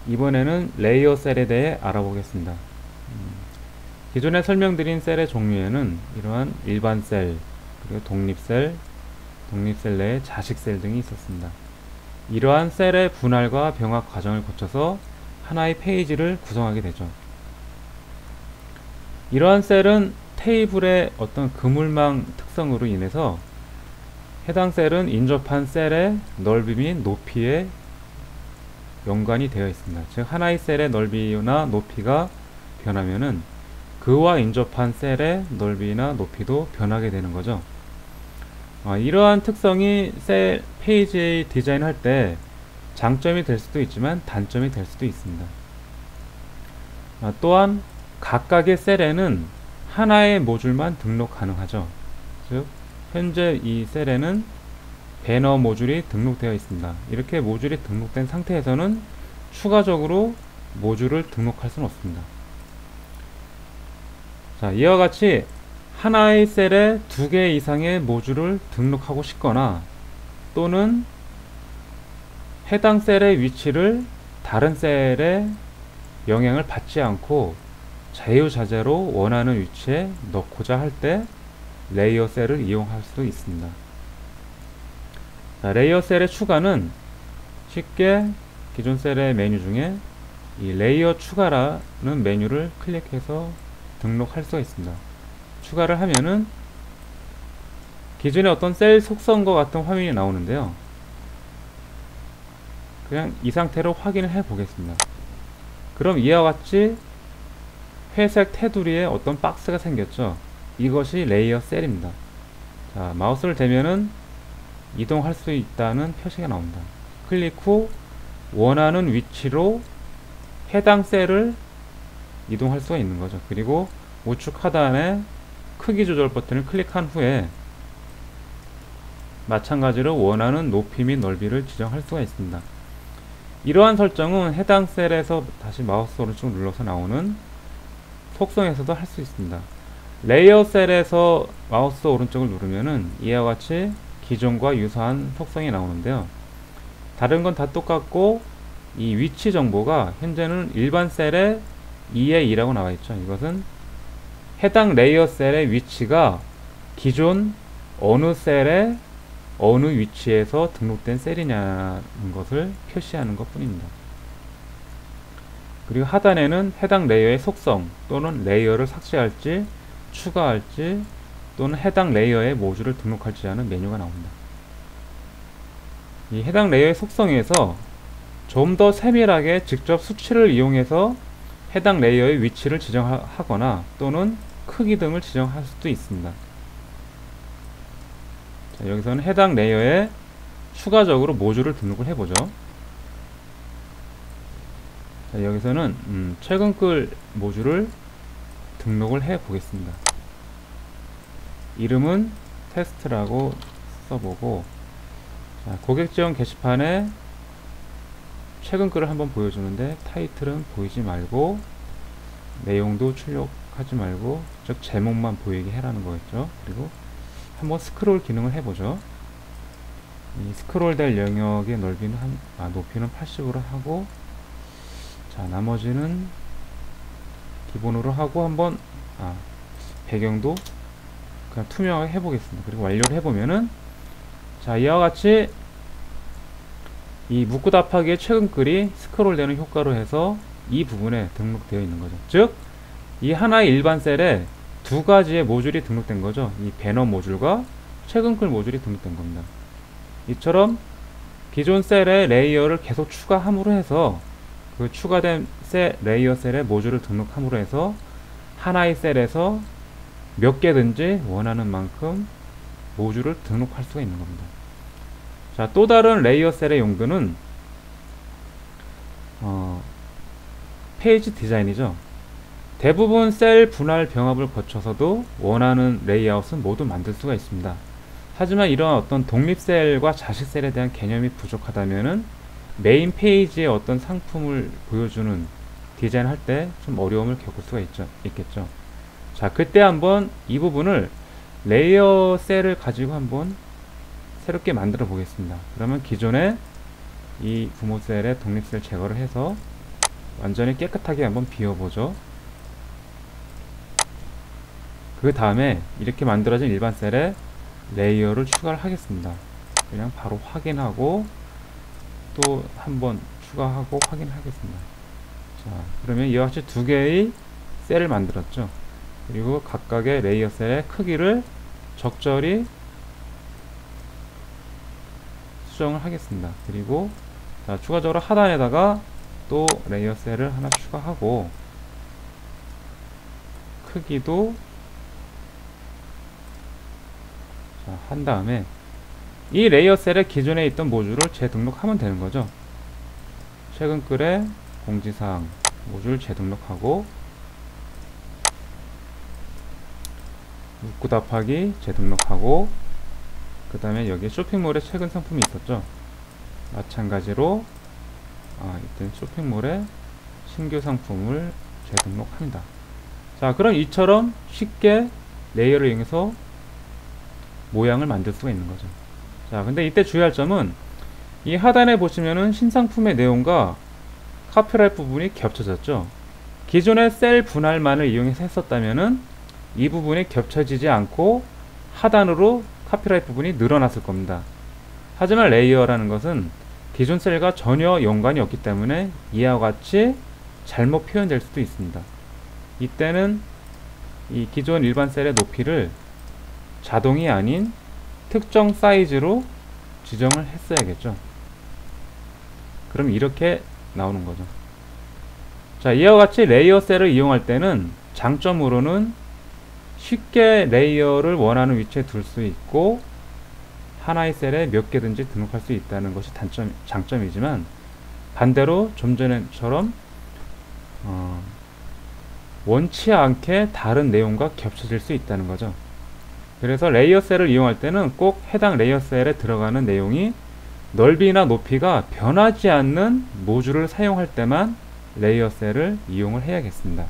이번에는 레이어 셀에 대해 알아보겠습니다. 기존에 설명드린 셀의 종류에는 이러한 일반 셀, 그리고 독립셀, 독립셀 내에 자식셀 등이 있었습니다. 이러한 셀의 분할과 병합 과정을 거쳐서 하나의 페이지를 구성하게 되죠. 이러한 셀은 테이블의 어떤 그물망 특성으로 인해서 해당 셀은 인접한 셀의 넓이 및 높이에 연관이 되어 있습니다. 즉 하나의 셀의 넓이나 높이가 변하면은 그와 인접한 셀의 넓이나 높이도 변하게 되는 거죠. 이러한 특성이 셀 페이지 디자인할 때 장점이 될 수도 있지만 단점이 될 수도 있습니다. 또한 각각의 셀에는 하나의 모듈만 등록 가능하죠. 즉 현재 이 셀에는 배너 모듈이 등록되어 있습니다. 이렇게 모듈이 등록된 상태에서는 추가적으로 모듈을 등록할 수는 없습니다. 자, 이와 같이 하나의 셀에 2개 이상의 모듈을 등록하고 싶거나 또는 해당 셀의 위치를 다른 셀에 영향을 받지 않고 자유자재로 원하는 위치에 넣고자 할 때 레이어 셀을 이용할 수도 있습니다. 자, 레이어 셀의 추가는 쉽게 기존 셀의 메뉴 중에 이 레이어 추가라는 메뉴를 클릭해서 등록할 수가 있습니다. 추가를 하면은 기존의 어떤 셀 속성과 같은 화면이 나오는데요. 그냥 이 상태로 확인을 해 보겠습니다. 그럼 이와 같이 회색 테두리에 어떤 박스가 생겼죠. 이것이 레이어 셀입니다. 자, 마우스를 대면은 이동할 수 있다는 표시가 나옵니다. 클릭 후 원하는 위치로 해당 셀을 이동할 수가 있는 거죠. 그리고 우측 하단에 크기 조절 버튼을 클릭한 후에 마찬가지로 원하는 높이 및 넓이를 지정할 수가 있습니다. 이러한 설정은 해당 셀에서 다시 마우스 오른쪽 눌러서 나오는 속성에서도 할 수 있습니다. 레이어 셀에서 마우스 오른쪽을 누르면은 이와 같이 기존과 유사한 속성이 나오는데요. 다른 건 다 똑같고 이 위치 정보가 현재는 일반 셀에 2에 2라고 나와 있죠. 이것은 해당 레이어 셀의 위치가 기존 어느 셀에 어느 위치에서 등록된 셀이냐는 것을 표시하는 것 뿐입니다. 그리고 하단에는 해당 레이어의 속성 또는 레이어를 삭제할지 추가할지 또는 해당 레이어의 모듈을 등록할지 하는 메뉴가 나옵니다. 이 해당 레이어의 속성에서 좀 더 세밀하게 직접 수치를 이용해서 해당 레이어의 위치를 지정하거나 또는 크기 등을 지정할 수도 있습니다. 자, 여기서는 해당 레이어에 추가적으로 모듈을 등록을 해보죠. 자, 여기서는 최근 글 모듈을 등록을 해 보겠습니다. 이름은 테스트라고 써보고, 자, 고객 지원 게시판에 최근 글을 한번 보여주는데 타이틀은 보이지 말고 내용도 출력하지 말고 즉 제목만 보이게 해라는 거겠죠. 그리고 한번 스크롤 기능을 해보죠. 이 스크롤 될 영역의 넓이는 높이는 80으로 하고, 자, 나머지는 기본으로 하고 한번 배경도 그냥 투명하게 해보겠습니다. 그리고 완료를 해보면은, 자, 이와 같이 이 묻고 답하기의 최근 글이 스크롤 되는 효과로 해서 이 부분에 등록되어 있는 거죠. 즉, 이 하나의 일반 셀에 2가지의 모듈이 등록된 거죠. 이 배너 모듈과 최근 글 모듈이 등록된 겁니다. 이처럼 기존 셀의 레이어를 계속 추가함으로 해서 그 추가된 레이어 셀의 모듈을 등록함으로 해서 하나의 셀에서 몇 개든지 원하는 만큼 모듈을 등록할 수가 있는 겁니다. 자, 또 다른 레이어 셀의 용도는 페이지 디자인이죠. 대부분 셀 분할 병합을 거쳐서도 원하는 레이아웃은 모두 만들 수가 있습니다. 하지만 이러한 어떤 독립 셀과 자식 셀에 대한 개념이 부족하다면은 메인 페이지에 어떤 상품을 보여주는 디자인 할 때 좀 어려움을 겪을 수가 있겠죠. 자, 그때 한번 이 부분을 레이어 셀을 가지고 한번 새롭게 만들어 보겠습니다. 그러면 기존에 이 부모 셀의 독립 셀 제거를 해서 완전히 깨끗하게 한번 비워보죠. 그 다음에 이렇게 만들어진 일반 셀에 레이어를 추가를 하겠습니다. 그냥 바로 확인하고 또 한번 추가하고 확인하겠습니다. 자, 그러면 이와 같이 두 개의 셀을 만들었죠. 그리고 각각의 레이어 셀의 크기를 적절히 수정을 하겠습니다. 그리고 자, 추가적으로 하단에다가 또 레이어 셀을 하나 추가하고 크기도 자, 한 다음에 이 레이어 셀에 기존에 있던 모듈을 재등록하면 되는 거죠. 최근 글에 공지사항 모듈 재등록하고 문구 답하기 재등록하고 그 다음에 여기에 쇼핑몰에 최근 상품이 있었죠. 마찬가지로 이때 쇼핑몰에 신규 상품을 재등록합니다. 자, 그럼 이처럼 쉽게 레이어를 이용해서 모양을 만들 수가 있는 거죠. 자, 근데 이때 주의할 점은 이 하단에 보시면은 신상품의 내용과 카피라이트 부분이 겹쳐졌죠. 기존의 셀 분할만을 이용해서 했었다면은 이 부분이 겹쳐지지 않고 하단으로 카피라이트 부분이 늘어났을 겁니다. 하지만 레이어라는 것은 기존 셀과 전혀 연관이 없기 때문에 이와 같이 잘못 표현될 수도 있습니다. 이때는 이 기존 일반 셀의 높이를 자동이 아닌 특정 사이즈로 지정을 했어야겠죠. 그럼 이렇게 나오는 거죠. 자, 이와 같이 레이어 셀을 이용할 때는 장점으로는 쉽게 레이어를 원하는 위치에 둘 수 있고 하나의 셀에 몇 개든지 등록할 수 있다는 것이 장점이지만 반대로 좀 전에처럼 원치 않게 다른 내용과 겹쳐질 수 있다는 거죠. 그래서 레이어 셀을 이용할 때는 꼭 해당 레이어 셀에 들어가는 내용이 넓이나 높이가 변하지 않는 모듈을 사용할 때만 레이어 셀을 이용을 해야겠습니다.